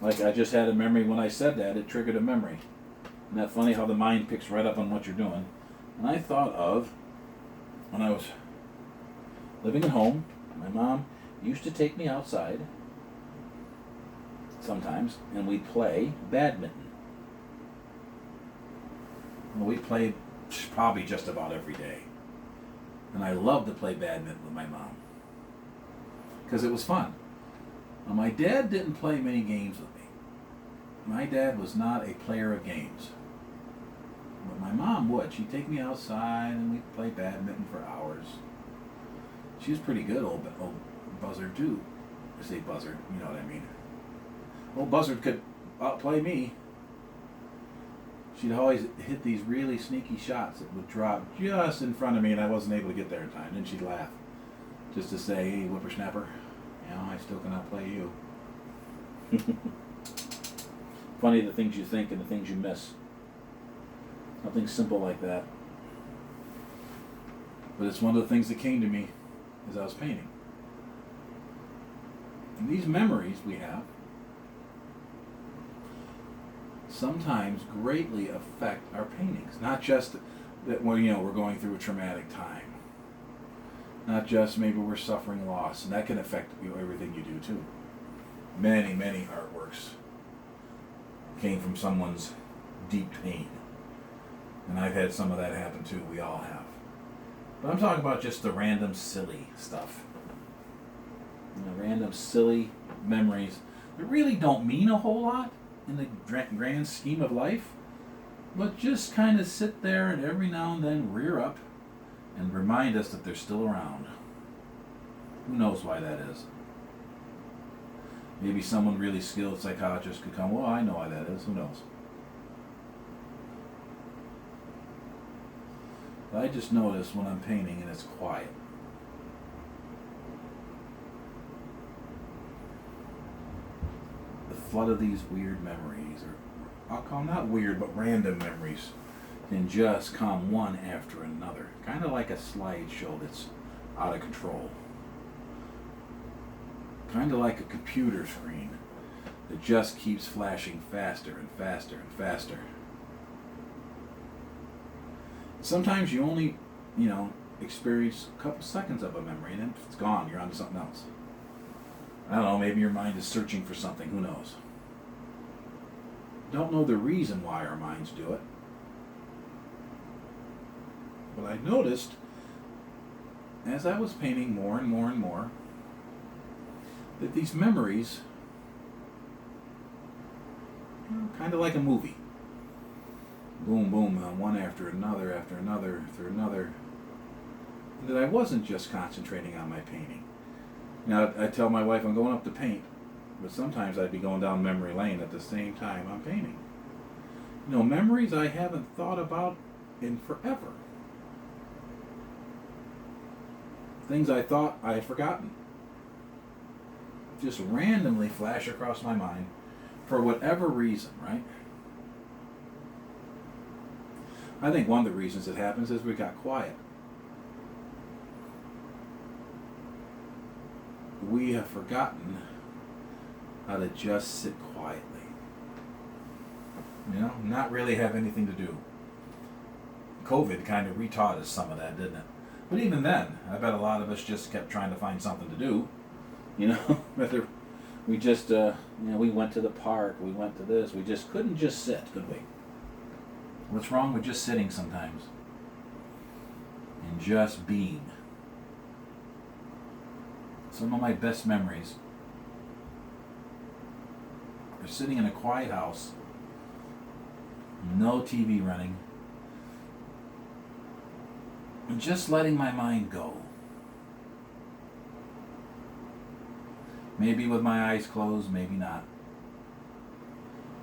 Like I just had a memory when I said that, it triggered a memory. Isn't that funny how the mind picks right up on what you're doing? And I thought of when I was living at home, my mom used to take me outside sometimes and we'd play badminton. And we played probably just about every day. And I loved to play badminton with my mom because it was fun. Now, my dad didn't play many games with me. My dad was not a player of games. But my mom would. She'd take me outside and we'd play badminton for hours. She was pretty good, old Buzzard, too. I say Buzzard, you know what I mean. Old Buzzard could outplay me. She'd always hit these really sneaky shots that would drop just in front of me and I wasn't able to get there in time. Then she'd laugh. Just to say, hey, whippersnapper, you know, I still cannot play you. Funny the things you think and the things you miss. Nothing simple like that. But it's one of the things that came to me as I was painting. And these memories we have sometimes greatly affect our paintings. Not just that we're going through a traumatic time. Not just maybe we're suffering loss, and that can affect everything you do too. Many, many artworks came from someone's deep pain. And I've had some of that happen too, we all have. But I'm talking about just the random silly stuff. Random silly memories that really don't mean a whole lot in the grand scheme of life, but just kind of sit there and every now and then rear up and remind us that they're still around. Who knows why that is? Maybe someone really skilled psychologist could come, well, I know why that is. Who knows? But I just notice when I'm painting and it's quiet. The flood of these weird memories, or I'll call them not weird, but random memories, can just come one after another. Kind of like a slideshow that's out of control. Kind of like a computer screen that just keeps flashing faster and faster and faster. Sometimes you only, experience a couple seconds of a memory and then it's gone, you're on to something else. I don't know, maybe your mind is searching for something, who knows? Don't know the reason why our minds do it. But I noticed, as I was painting more and more and more, that these memories, kind of like a movie. Boom, boom, one after another, after another, after another. And that I wasn't just concentrating on my painting. Now, I tell my wife I'm going up to paint, but sometimes I'd be going down memory lane at the same time I'm painting. Memories I haven't thought about in forever. Things I thought I had forgotten. Just randomly flash across my mind for whatever reason, right? I think one of the reasons it happens is we got quiet. We have forgotten how to just sit quietly. Not really have anything to do. COVID kind of retaught us some of that, didn't it? But even then, I bet a lot of us just kept trying to find something to do. Whether we just, we went to the park, we went to this, we just couldn't just sit, could we? What's wrong with just sitting sometimes? And just being. Some of my best memories are sitting in a quiet house, no TV running, and just letting my mind go. Maybe with my eyes closed, maybe not.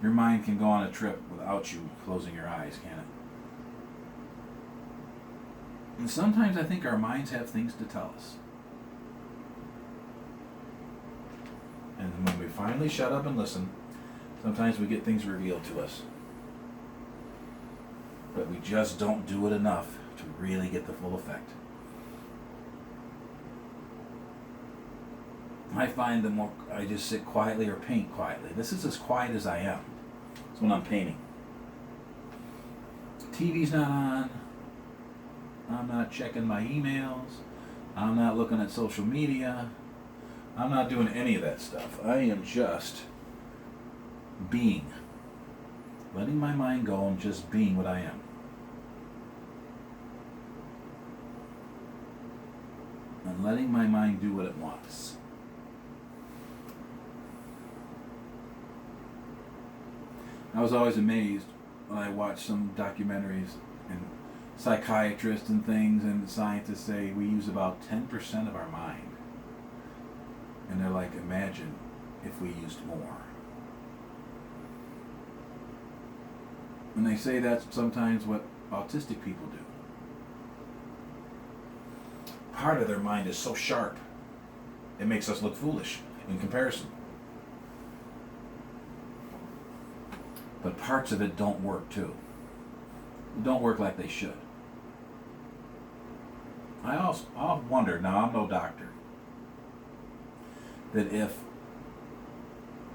Your mind can go on a trip without you closing your eyes, can it? And sometimes I think our minds have things to tell us. And when we finally shut up and listen, sometimes we get things revealed to us. But we just don't do it enough to really get the full effect. I find the more I just sit quietly or paint quietly. This is as quiet as I am. It's when I'm painting. TV's not on. I'm not checking my emails. I'm not looking at social media. I'm not doing any of that stuff. I am just being. Letting my mind go and just being what I am. And letting my mind do what it wants. I was always amazed when I watched some documentaries and psychiatrists and things and scientists say we use about 10% of our mind. And they're like, imagine if we used more. And they say that's sometimes what autistic people do. Part of their mind is so sharp, it makes us look foolish in comparison. But parts of it don't work too. Don't work like they should. I'll wonder, now I'm no doctor, that if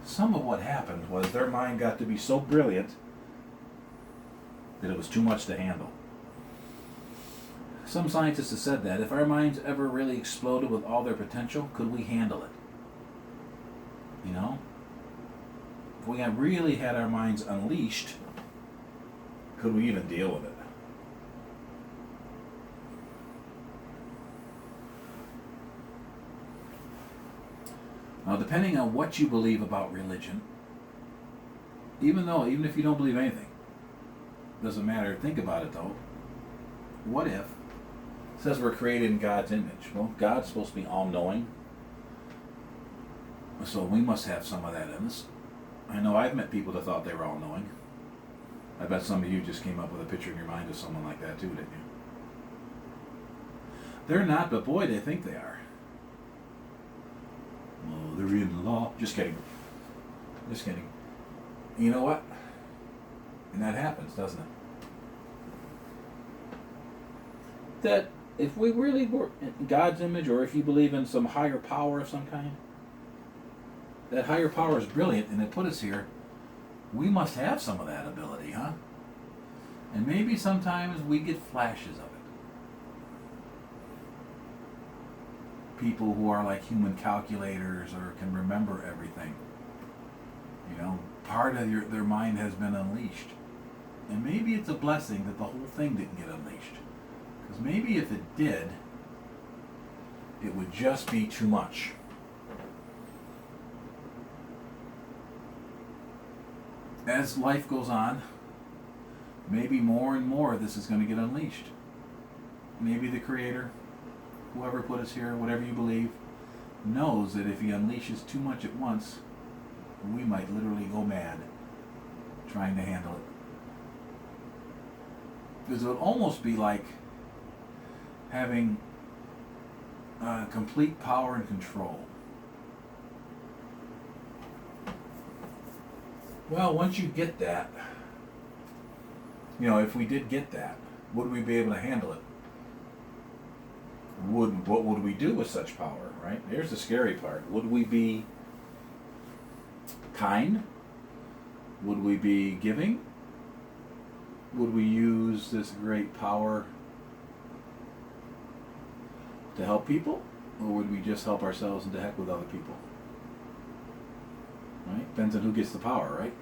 some of what happened was their mind got to be so brilliant that it was too much to handle. Some scientists have said that if our minds ever really exploded with all their potential, could we handle it? You know? If we had really had our minds unleashed, could we even deal with it? Now, depending on what you believe about religion, even if you don't believe anything, doesn't matter. Think about it though. What if it says we're created in God's image? Well, God's supposed to be all-knowing, so we must have some of that in us. I know I've met people that thought they were all-knowing. I bet some of you just came up with a picture in your mind of someone like that too, didn't you? They're not, but boy, they think they are. Oh, they're in the law. Just kidding. Just kidding. You know what? And that happens, doesn't it? That if we really were in God's image, or if you believe in some higher power of some kind, that higher power is brilliant and it put us here, we must have some of that ability, huh? And maybe sometimes we get flashes of it. People who are like human calculators or can remember everything. You know, part of their mind has been unleashed. And maybe it's a blessing that the whole thing didn't get unleashed. Because maybe if it did, it would just be too much. As life goes on, maybe more and more of this is going to get unleashed. Maybe the Creator, whoever put us here, whatever you believe, knows that if he unleashes too much at once, we might literally go mad trying to handle it. Because it would almost be like having complete power and control. Well, once you get that, if we did get that, would we be able to handle it? What would we do with such power, right? Here's the scary part. Would we be kind? Would we be giving? Would we use this great power to help people? Or would we just help ourselves and to heck with other people? Right? Depends on who gets the power, right?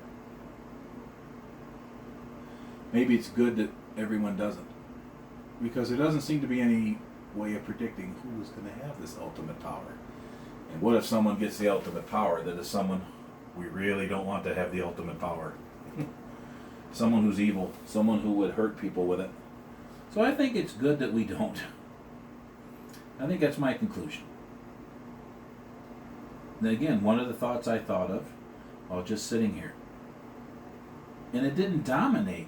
Maybe it's good that everyone doesn't. Because there doesn't seem to be any way of predicting who is going to have this ultimate power. And what if someone gets the ultimate power that is someone we really don't want to have the ultimate power? Someone who's evil, someone who would hurt people with it. So I think it's good that we don't. I think that's my conclusion. And again, one of the thoughts I thought of while just sitting here. And it didn't dominate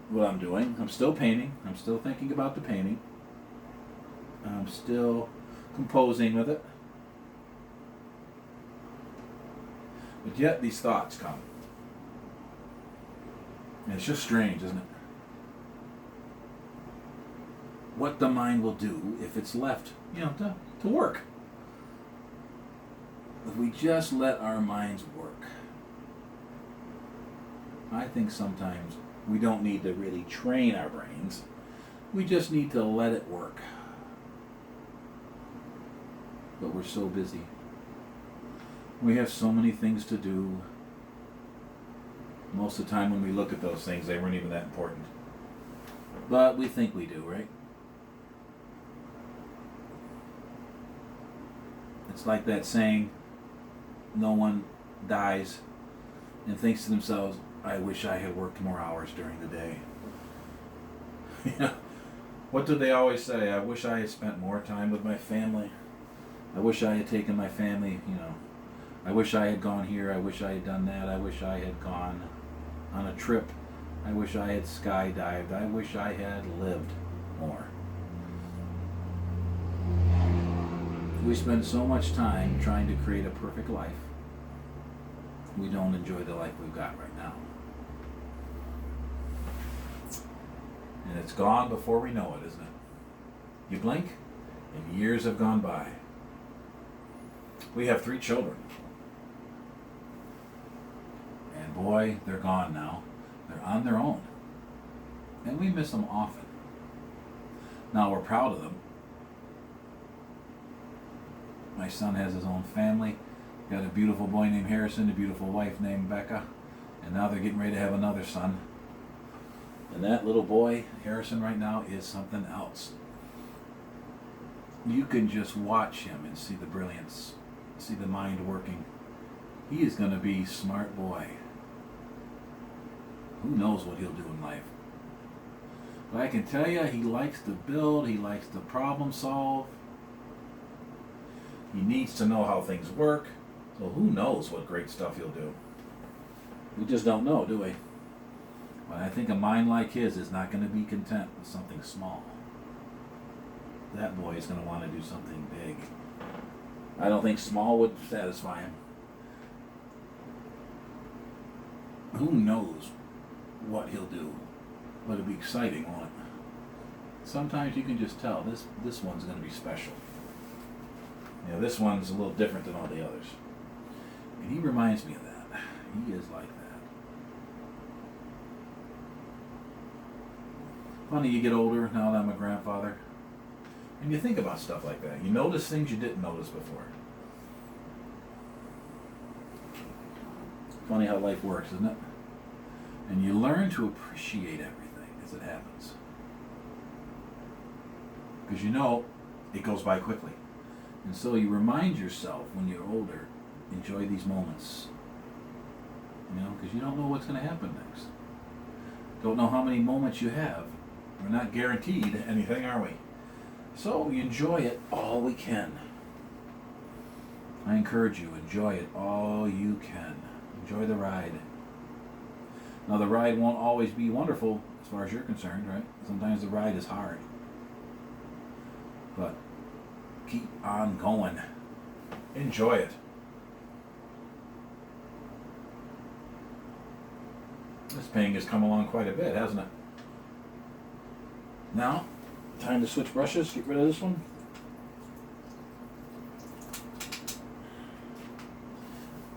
what I'm doing. I'm still painting. I'm still thinking about the painting. I'm still composing with it. But yet these thoughts come. And it's just strange, isn't it? What the mind will do if it's left, to work. if we just let our minds work. I think sometimes we don't need to really train our brains. We just need to let it work. But we're so busy. We have so many things to do. Most of the time when we look at those things, they weren't even that important. But we think we do, right? It's like that saying, no one dies and thinks to themselves, I wish I had worked more hours during the day. What do they always say? I wish I had spent more time with my family. I wish I had taken my family, I wish I had gone here. I wish I had done that. I wish I had gone on a trip. I wish I had skydived. I wish I had lived more. We spend so much time trying to create a perfect life, we don't enjoy the life we've got right now. And it's gone before we know it, isn't it? You blink, and years have gone by. We have 3 children. And boy, they're gone now. They're on their own. And we miss them often. Now we're proud of them. My son has his own family. Got a beautiful boy named Harrison, a beautiful wife named Becca. And now they're getting ready to have another son. And that little boy, Harrison, right now is something else. You can just watch him and see the brilliance, see the mind working. He is going to be a smart boy. Who knows what he'll do in life? But I can tell you, he likes to build, he likes to problem solve. He needs to know how things work. So who knows what great stuff he'll do? We just don't know, do we? But I think a mind like his is not going to be content with something small. That boy is going to want to do something big. I don't think small would satisfy him. Who knows what he'll do? But it'll be exciting, won't it? Sometimes you can just tell this one's going to be special. This one's a little different than all the others. And he reminds me of that. He is like that. Funny, you get older, now that I'm a grandfather, and you think about stuff like that. You notice things you didn't notice before. Funny how life works, isn't it? And you learn to appreciate everything as it happens. Because it goes by quickly. And so you remind yourself when you're older, enjoy these moments. Because you don't know what's going to happen next. Don't know how many moments you have. We're not guaranteed anything, are we? So you enjoy it all we can. I encourage you, enjoy it all you can. Enjoy the ride. Now the ride won't always be wonderful as far as you're concerned, right? Sometimes the ride is hard. But keep on going. Enjoy it. This painting has come along quite a bit, hasn't it? Now, time to switch brushes. Get rid of this one.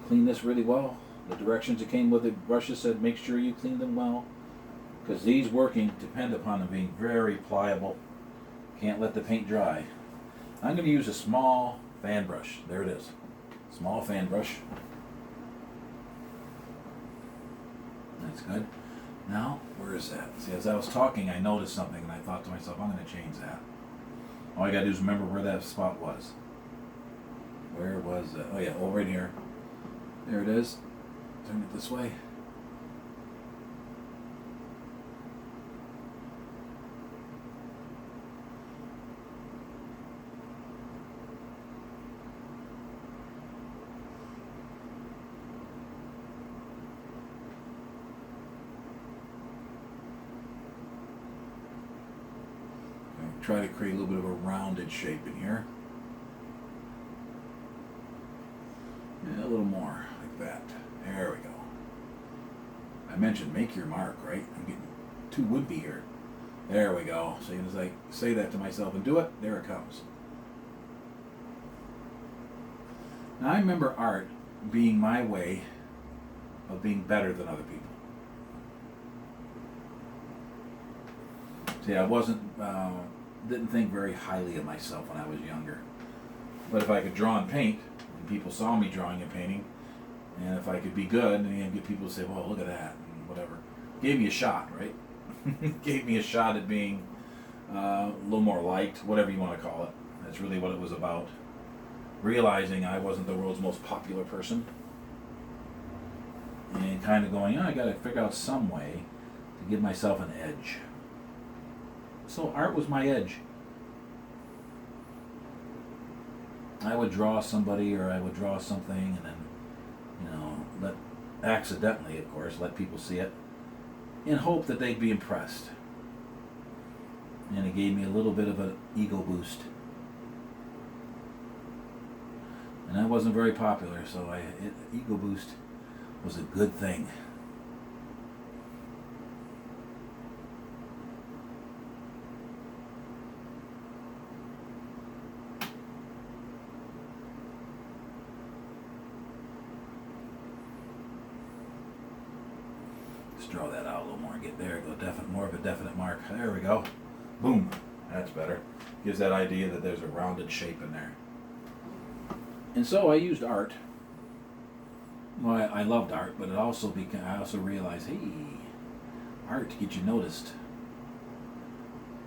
Clean this really well. The directions that came with the brushes said make sure you clean them well, because these working depend upon them being very pliable. Can't let the paint dry. I'm going to use a small fan brush. There it is. Small fan brush. That's good. Now, where is that? See, as I was talking, I noticed something, and I thought to myself, I'm going to change that. All I got to do is remember where that spot was. Where was that? Oh, yeah, over in here. There it is. Turn it this way. Try to create a little bit of a rounded shape in here. Yeah, a little more like that. There we go. I mentioned make your mark, right? I'm getting too would-be here. There we go. So as I say that to myself and do it, there it comes. Now, I remember art being my way of being better than other people. See, I didn't think very highly of myself when I was younger. But if I could draw and paint, and people saw me drawing and painting, and if I could be good, and you get people to say, well, look at that, and whatever. Gave me a shot, right? Gave me a shot at being a little more liked, whatever you want to call it. That's really what it was about. Realizing I wasn't the world's most popular person. And kind of going, I got to figure out some way to give myself an edge. So art was my edge. I would draw somebody or I would draw something and then, accidentally, of course, let people see it in hope that they'd be impressed. And it gave me a little bit of an ego boost. And I wasn't very popular, so ego boost was a good thing. Let's draw that out a little more and get there. Go more of a definite mark. There we go. Boom. That's better. Gives that idea that there's a rounded shape in there. And so I used art. Well, I loved art, but I also realized, hey, art gets you noticed.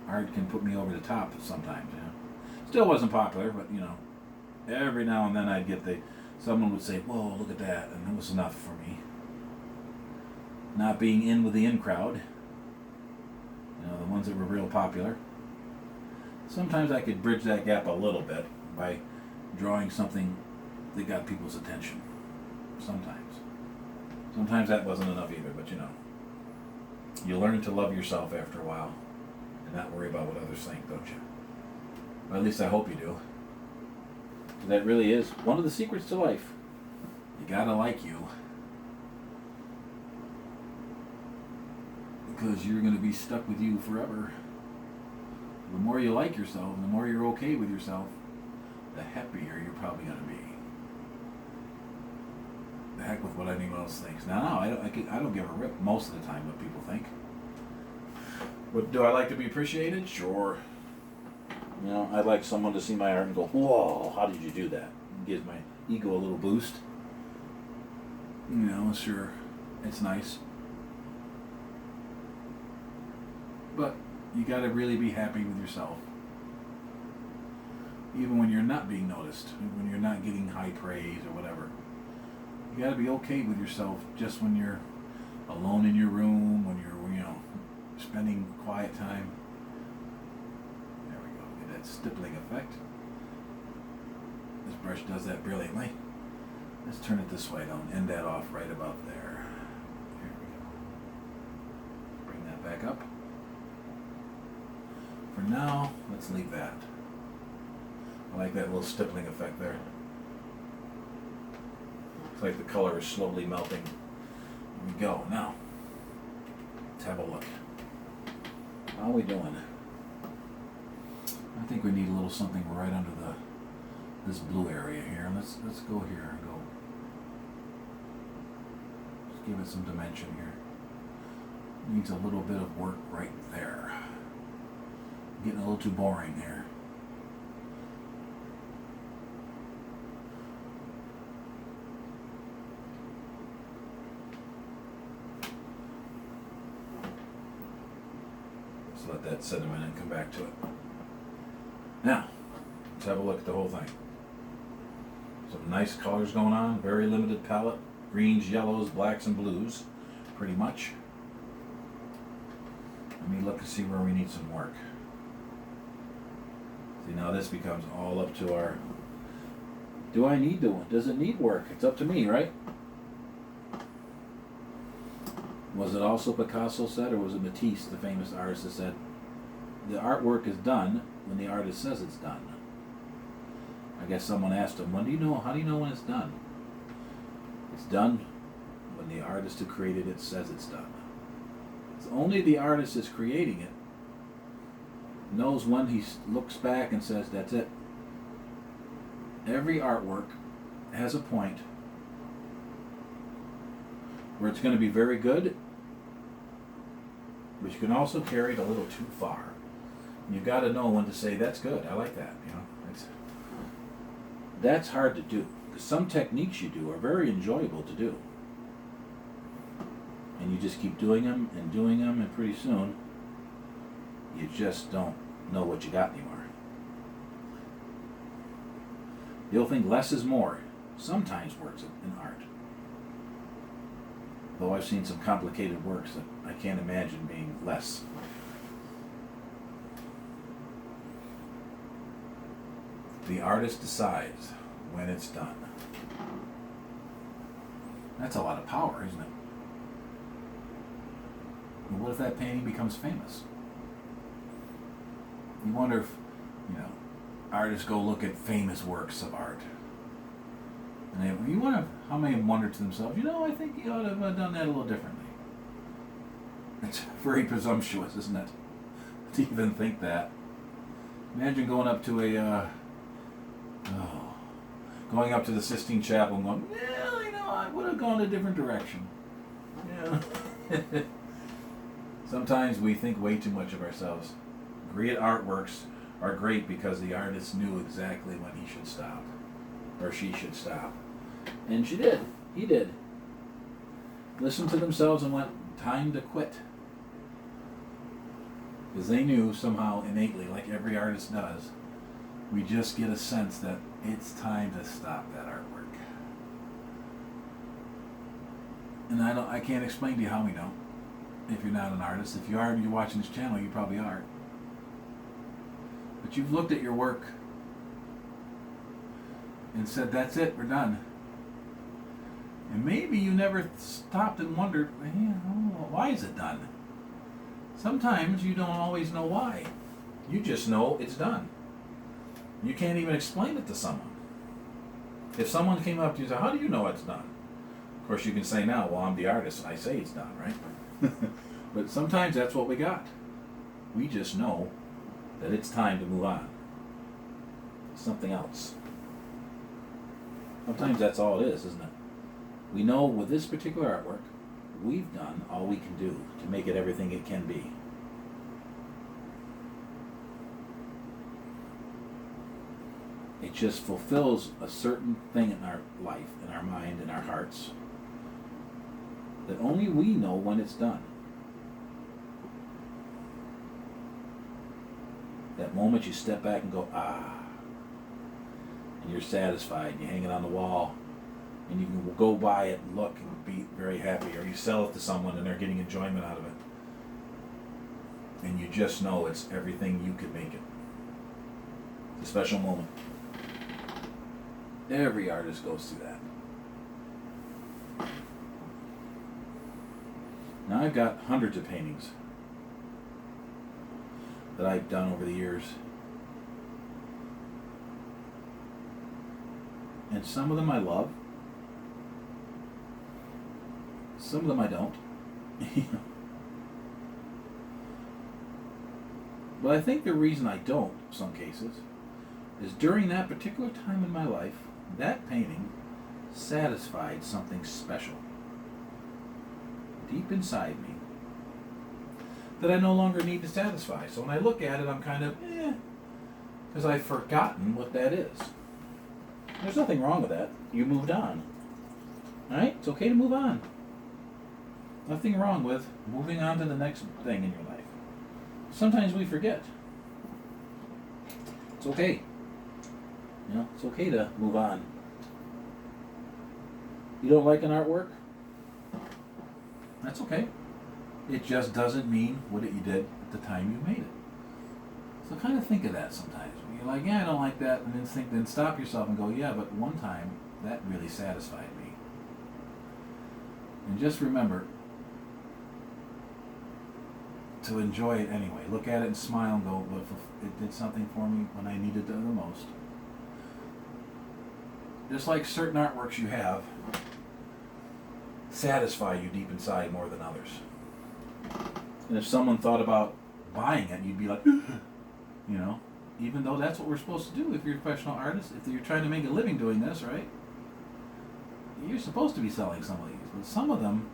Art can put me over the top sometimes. Still wasn't popular, but every now and then I'd get someone would say, whoa, look at that, and it was enough for me. Not being in with the in crowd, the ones that were real popular. Sometimes I could bridge that gap a little bit by drawing something that got people's attention. Sometimes that wasn't enough either, but you learn to love yourself after a while and not worry about what others think, don't you? Or at least I hope you do. That really is one of the secrets to life. You gotta like you. Because you're going to be stuck with you forever. The more you like yourself, the more you're okay with yourself, the happier you're probably going to be. The heck with what anyone else thinks. Now, I don't give a rip most of the time what people think. But do I like to be appreciated? Sure. I'd like someone to see my art and go, whoa, how did you do that? It gives my ego a little boost. Sure, it's nice. But you got to really be happy with yourself. Even when you're not being noticed, when you're not getting high praise or whatever. You got to be okay with yourself just when you're alone in your room, when you're, spending quiet time. There we go. Get that stippling effect. This brush does that brilliantly. Let's turn it this way. Don't end that off right about there. There we go. Bring that back up. For now, let's leave that. I like that little stippling effect there. It's like the color is slowly melting. Here we go. Now, let's have a look. How are we doing? I think we need a little something right under this blue area here. Let's go here and go. Just give it some dimension here. Needs a little bit of work right there. Getting a little too boring here. Let's let that set a minute and come back to it. Now, let's have a look at the whole thing. Some nice colors going on, very limited palette. Greens, yellows, blacks, and blues, pretty much. Let me look and see where we need some work. See, now this becomes all up to our... Does it need work? It's up to me, right? Was it also Picasso said, or was it Matisse, the famous artist, that said, the artwork is done when the artist says it's done? I guess someone asked him, how do you know when it's done? It's done when the artist who created it says it's done. It's only the artist that's creating it knows when he looks back and says, that's it. Every artwork has a point where it's going to be very good, but you can also carry it a little too far. And you've got to know when to say, that's good, I like that. That's hard to do, because some techniques you do are very enjoyable to do. And you just keep doing them, and pretty soon, you just don't know what you got anymore. The old thing, less is more, sometimes works in art. Though I've seen some complicated works that I can't imagine being less. The artist decides when it's done. That's a lot of power, isn't it? Well, what if that painting becomes famous? You wonder if, artists go look at famous works of art. And you wonder how many of them wonder to themselves, I think you ought to have done that a little differently. It's very presumptuous, isn't it? To even think that. Imagine going up to going up to the Sistine Chapel and going, I would have gone a different direction. Yeah. Sometimes we think way too much of ourselves. Great artworks are great because the artist knew exactly when he should stop, or she should stop. And she did. He did. Listened to themselves and went, time to quit. Because they knew somehow innately, like every artist does, we just get a sense that it's time to stop that artwork. And I can't explain to you how we know. If you're not an artist, if you are and you're watching this channel, you probably are. But you've looked at your work and said, that's it, we're done. And maybe you never stopped and wondered, why is it done? Sometimes you don't always know why. You just know it's done. You can't even explain it to someone. If someone came up to you and said, how do you know it's done? Of course, you can say now, well, I'm the artist and I say it's done, right? But sometimes that's what we got. We just know that it's time to move on. Something else. Sometimes that's all it is, isn't it? We know with this particular artwork, we've done all we can do to make it everything it can be. It just fulfills a certain thing in our life, in our mind, in our hearts, that only we know when it's done. That moment you step back and go, and you're satisfied, you hang it on the wall, and you can go by it and look and be very happy, or you sell it to someone and they're getting enjoyment out of it. And you just know it's everything you could make it. It's a special moment. Every artist goes through that. Now I've got hundreds of paintings that I've done over the years. And some of them I love. Some of them I don't. But I think the reason I don't, in some cases, is during that particular time in my life, that painting satisfied something special deep inside me that I no longer need to satisfy. So when I look at it, I'm kind of, because I've forgotten what that is. There's nothing wrong with that. You moved on. Alright? It's okay to move on. Nothing wrong with moving on to the next thing in your life. Sometimes we forget. It's okay. It's okay to move on. You don't like an artwork? That's okay. It just doesn't mean what you did at the time you made it. So kind of think of that sometimes. When you're like, I don't like that, and then stop yourself and go, yeah, but one time that really satisfied me. And just remember to enjoy it anyway. Look at it and smile and go, well, it did something for me when I needed it the most. Just like certain artworks you have satisfy you deep inside more than others. And if someone thought about buying it, you'd be like, even though that's what we're supposed to do if you're a professional artist, if you're trying to make a living doing this, right? you're supposed to be selling some of these, but some of them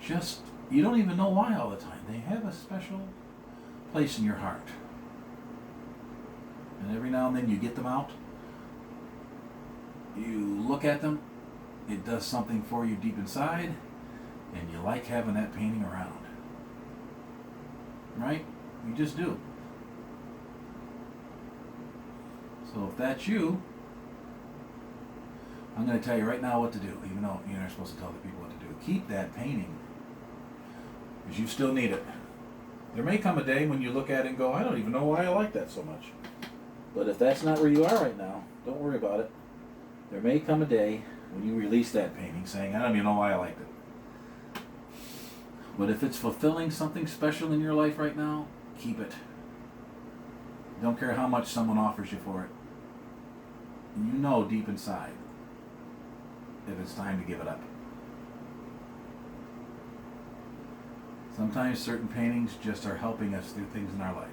just, you don't even know why all the time. They have a special place in your heart. And every now and then you get them out, you look at them, it does something for you deep inside, and you like having that painting around. Right? You just do. So if that's you, I'm going to tell you right now what to do, even though you're not supposed to tell the people what to do. Keep that painting, because you still need it. There may come a day when you look at it and go, I don't even know why I like that so much. But if that's not where you are right now, don't worry about it. There may come a day when you release that painting saying, I don't even know why I liked it. But if it's fulfilling something special in your life right now, keep it. Don't care how much someone offers you for it. You know deep inside if it's time to give it up. Sometimes certain paintings just are helping us through things in our life.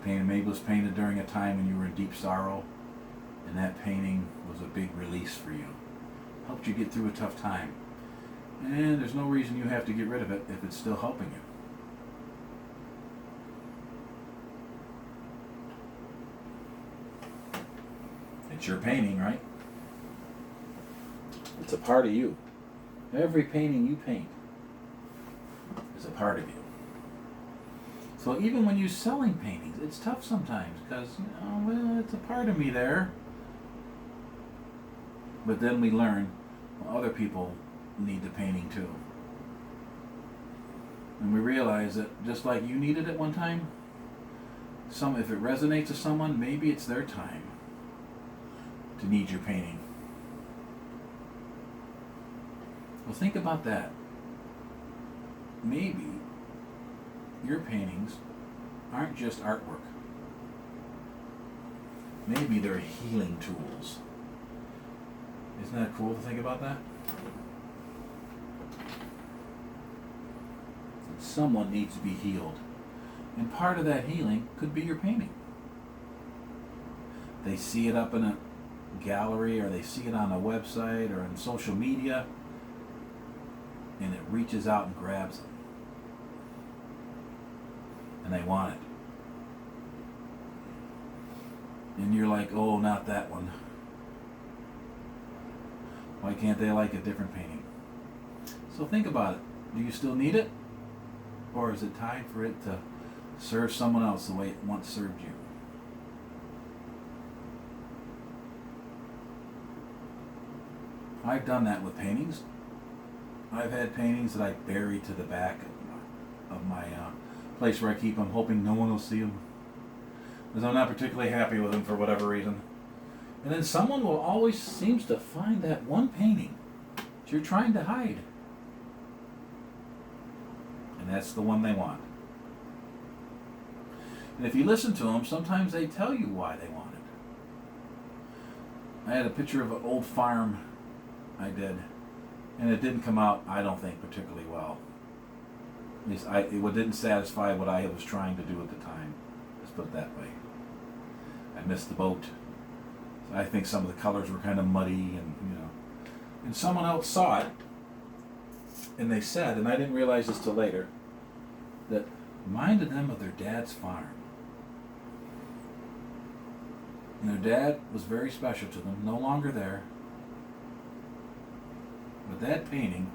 Painting maybe was painted during a time when you were in deep sorrow, and that painting was a big release for you. Helped you get through a tough time. And there's no reason you have to get rid of it if it's still helping you. It's your painting, right? It's a part of you. Every painting you paint is a part of you. So even when you're selling paintings, it's tough sometimes because, well, it's a part of me there. But then we learn, well, other people need the painting too. And we realize that just like you needed it one time, if it resonates with someone, maybe it's their time to need your painting. Well, think about that. Maybe your paintings aren't just artwork. Maybe they're healing tools. Isn't that cool to think about that? Someone needs to be healed. And part of that healing could be your painting. They see it up in a gallery, or they see it on a website or on social media, and it reaches out and grabs them. And they want it. And you're like, oh, not that one. Why can't they like a different painting? So think about it. Do you still need it? Or is it time for it to serve someone else the way it once served you? I've done that with paintings. I've had paintings that I buried to the back of my place where I keep them, hoping no one will see them, because I'm not particularly happy with them for whatever reason. And then someone will always seems to find that one painting that you're trying to hide. And that's the one they want. And if you listen to them, sometimes they tell you why they want it. I had a picture of an old farm I did, and it didn't come out, I don't think, particularly well. At least it didn't satisfy what I was trying to do at the time. Let's put it that way. I missed the boat. So I think some of the colors were kind of muddy, and and someone else saw it, and they said, and I didn't realize this till later, that reminded them of their dad's farm. And their dad was very special to them, no longer there. But that painting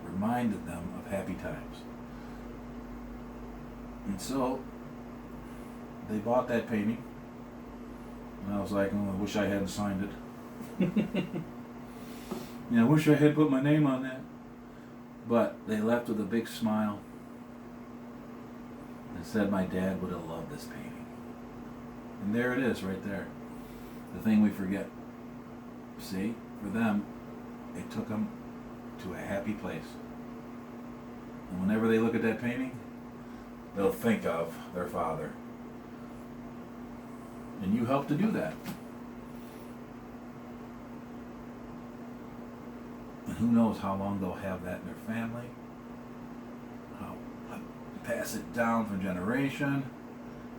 reminded them of happy times. And so they bought that painting, and I was like, oh, I wish I hadn't signed it. I wish I had put my name on that. But they left with a big smile and said my dad would have loved this painting. And there it is right there. The thing we forget. See, for them, it took them to a happy place. And whenever they look at that painting, they'll think of their father. And you help to do that. And who knows how long they'll have that in their family. How pass it down from generation.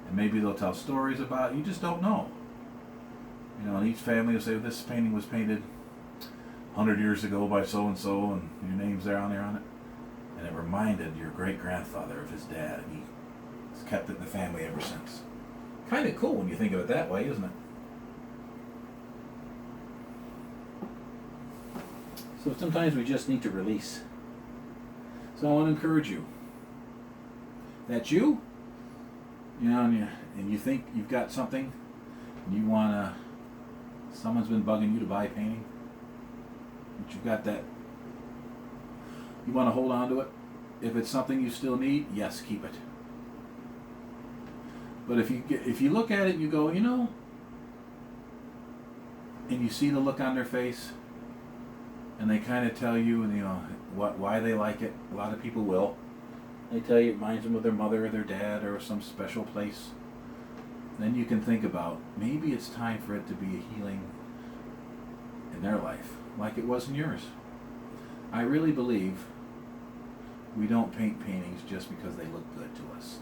And maybe they'll tell stories about it. You just don't know. You know, and each family will say, this painting was painted 100 years ago by so and so, and your name's there on it. And it reminded your great grandfather of his dad, and he's kept it in the family ever since. Kind of cool when you think of it that way, isn't it? So sometimes we just need to release. So I want to encourage you. That's you, you know, and you think you've got something, and you want to, someone's been bugging you to buy a painting, but you've got that, you want to hold on to it. If it's something you still need, yes, keep it. But if you look at it and you go, you know, and you see the look on their face, and they kind of tell you, you know, why they like it. A lot of people will. They tell you it reminds them of their mother or their dad or some special place. Then you can think about, maybe it's time for it to be a healing in their life, like it was in yours. I really believe we don't paint paintings just because they look good to us.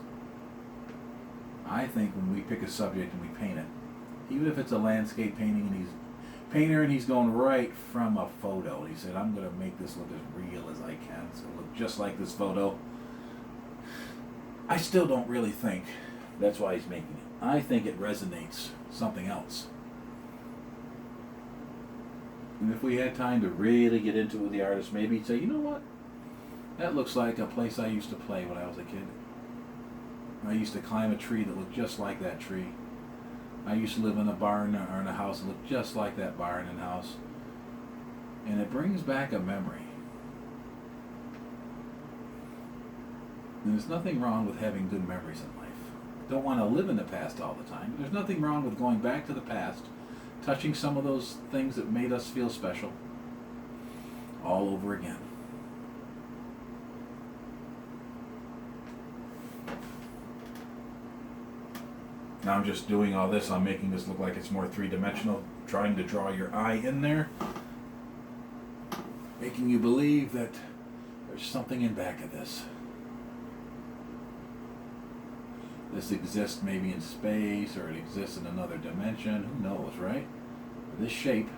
I think when we pick a subject and we paint it, even if it's a landscape painting and he's going right from a photo. He said, I'm going to make this look as real as I can. It's going to look just like this photo. I still don't really think that's why he's making it. I think it resonates something else. And if we had time to really get into it with the artist, maybe he'd say, you know what? That looks like a place I used to play when I was a kid. I used to climb a tree that looked just like that tree. I used to live in a barn or in a house that looked just like that barn and house. And it brings back a memory. And there's nothing wrong with having good memories in life. Don't want to live in the past all the time. But there's nothing wrong with going back to the past, touching some of those things that made us feel special all over again. Now I'm just doing all this, I'm making this look like it's more three-dimensional, trying to draw your eye in there, making you believe that there's something in back of this. This exists maybe in space, or it exists in another dimension, who knows, right? This shape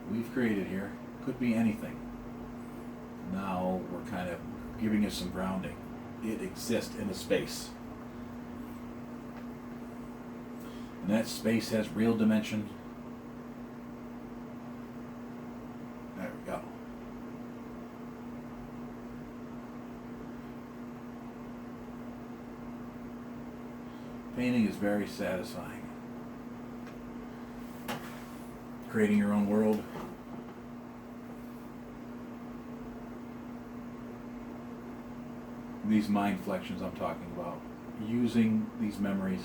we've created here could be anything. Now we're kind of giving it some grounding. It exists in a space. And that space has real dimension. There we go. Painting is very satisfying. Creating your own world. These mindflections I'm talking about. Using these memories